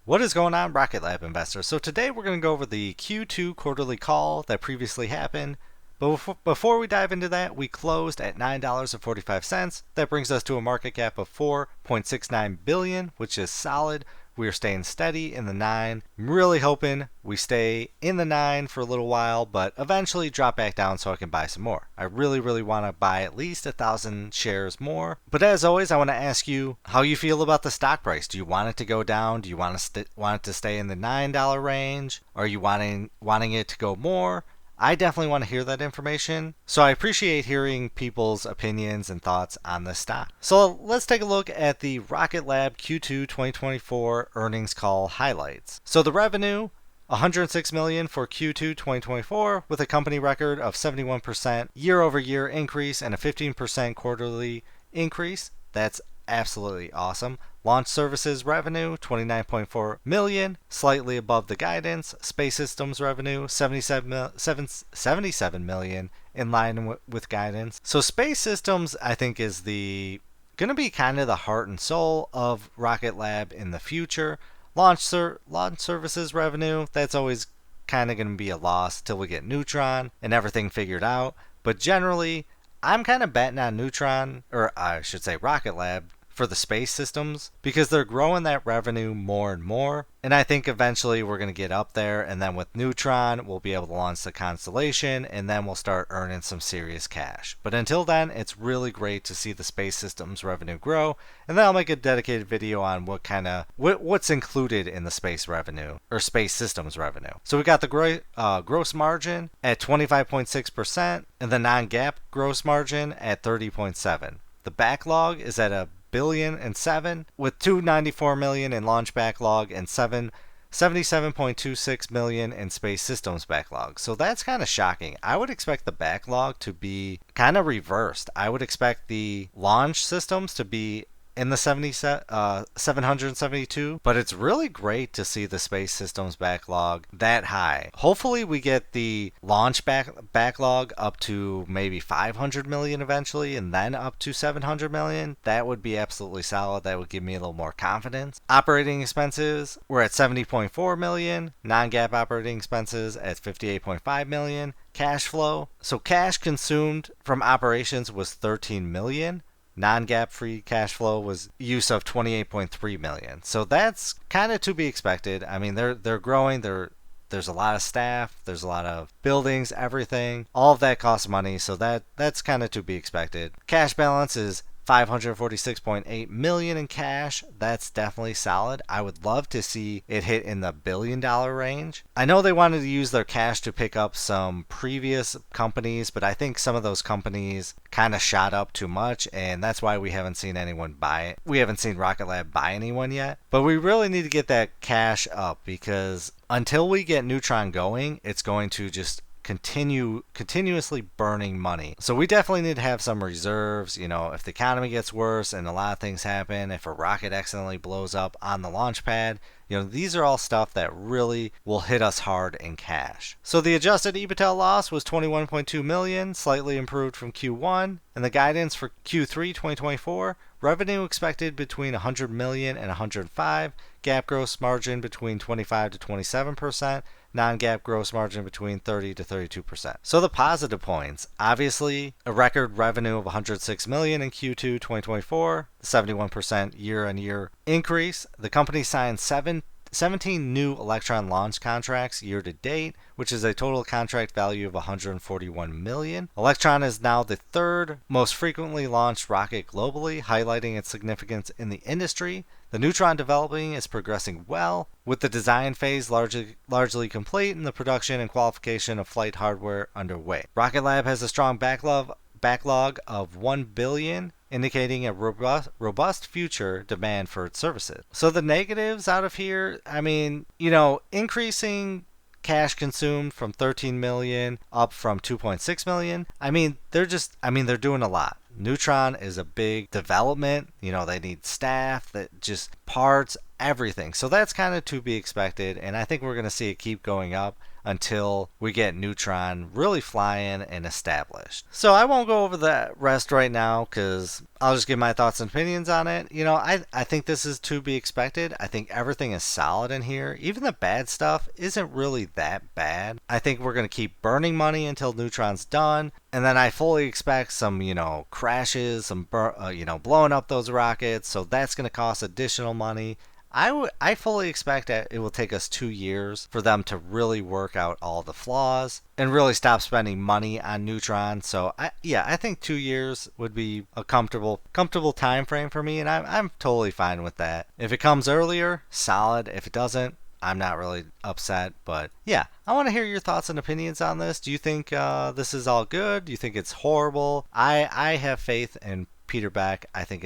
What is going on, Rocket Lab investors? So today we're going to go over the Q2 quarterly call that previously happened. But before we dive into that, we closed at $9.45. That brings us to a market cap of $4.69 billion, which is solid. We are staying steady in the 9. I'm really hoping we stay in the 9 for a little while, but eventually drop back down so I can buy some more. I really want to buy at least 1,000 shares more. But as always, I want to ask you how you feel about the stock price. Do you want it to go down? Do you want it to stay in the $9 range? Are you wanting it to go more? I definitely want to hear that information, so I appreciate hearing people's opinions and thoughts on this stock. So let's take a look at the Rocket Lab Q2 2024 earnings call highlights. So the revenue, $106 million for Q2 2024, with a company record of 71% year-over-year increase and a 15% quarterly increase. That's absolutely awesome. Launch services revenue, $29.4 million, slightly above the guidance. Space systems revenue, $77 million, in line with guidance. So space systems, I think, is going to be kind of the heart and soul of Rocket Lab in the future. Launch services revenue, that's always kind of going to be a loss till we get Neutron and everything figured out. But generally, I'm kind of betting on Neutron, or I should say Rocket Lab, for the space systems, because they're growing that revenue more and more, and I think eventually we're going to get up there, and then with Neutron we'll be able to launch the constellation, and then we'll start earning some serious cash. But until then, it's really great to see the space systems revenue grow, and then I'll make a dedicated video on what's included in the space revenue, or space systems revenue. So we got the gross margin at 25.6%, and the non-GAAP gross margin at 30.7%. The backlog is at $1.007 billion, with $294 million in launch backlog and $77.26 million in space systems backlog. So that's kind of shocking. I would expect the backlog to be kind of reversed. I would expect the launch systems to be in the 772, but it's really great to see the space systems backlog that high. Hopefully we get the launch backlog up to maybe 500 million eventually, and then up to 700 million. That would be absolutely solid. That would give me a little more confidence. Operating expenses, we're at 70.4 million. Non-GAAP operating expenses at 58.5 million. Cash flow, so cash consumed from operations was 13 million. Non-GAAP free cash flow was use of 28.3 million. So that's kind of to be expected. I mean, they're growing. There's a lot of staff. There's a lot of buildings, everything. All of that costs money, so that's kind of to be expected. Cash balance is $546.8 million in cash. That's definitely solid. I would love to see it hit in the $1 billion range. I know they wanted to use their cash to pick up some previous companies, but I think some of those companies kind of shot up too much, and that's why we haven't seen anyone buy it. We haven't seen Rocket Lab buy anyone yet, but we really need to get that cash up, because until we get Neutron going, it's going to just continuously burning money. So we definitely need to have some reserves. If the economy gets worse and a lot of things happen, if a rocket accidentally blows up on the launch pad, these are all stuff that really will hit us hard in cash. So the adjusted EBITDA loss was $21.2 million, slightly improved from Q1, and the guidance for Q3 2024, revenue expected between $100 million and $105 million, GAAP gross margin between 25 to 27%, non-GAAP gross margin between 30 to 32%. So the positive points, obviously a record revenue of $106 million in Q2 2024, 71% year-on-year increase. The company signed 17 new Electron launch contracts year to date, which is a total contract value of $141 million. Electron is now the third most frequently launched rocket globally, highlighting its significance in the industry. The Neutron developing is progressing well, with the design phase largely complete and the production and qualification of flight hardware underway. Rocket Lab has a strong backlog of $1 billion, indicating a robust future demand for its services. So the negatives out of here, increasing cash consumed from 13 million up from 2.6 million. They're doing a lot. Neutron is a big development. They need staff, that just parts, everything. So that's kind of to be expected, and I think we're going to see it keep going up until we get Neutron really flying and established. So I won't go over the rest right now because I'll just give my thoughts and opinions on it. You know, I think this is to be expected. I think everything is solid in here. Even the bad stuff isn't really that bad. I think we're going to keep burning money until Neutron's done. And then I fully expect some, crashes, some, blowing up those rockets. So that's going to cost additional money. I fully expect that it will take us 2 years for them to really work out all the flaws and really stop spending money on Neutron. So I think 2 years would be a comfortable time frame for me, and I'm totally fine with that. If it comes earlier, solid. If it doesn't, I'm not really upset. But yeah, I want to hear your thoughts and opinions on this. Do you think this is all good? Do you think it's horrible? I have faith in Peter Beck. I think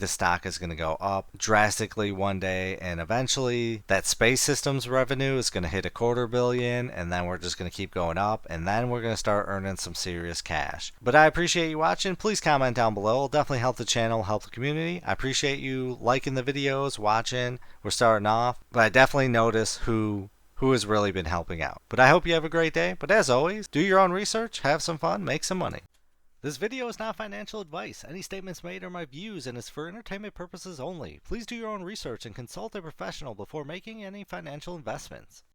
the stock is going to go up drastically one day, and eventually that space systems revenue is going to hit $250 million, and then we're just going to keep going up, and then we're going to start earning some serious cash. But I appreciate you watching. Please comment down below. It'll definitely help the channel, help the community. I appreciate you liking the videos, watching. We're starting off, but I definitely notice who has really been helping out. But I hope you have a great day. But as always, do your own research, have some fun, make some money. This video is not financial advice. Any statements made are my views and is for entertainment purposes only. Please do your own research and consult a professional before making any financial investments.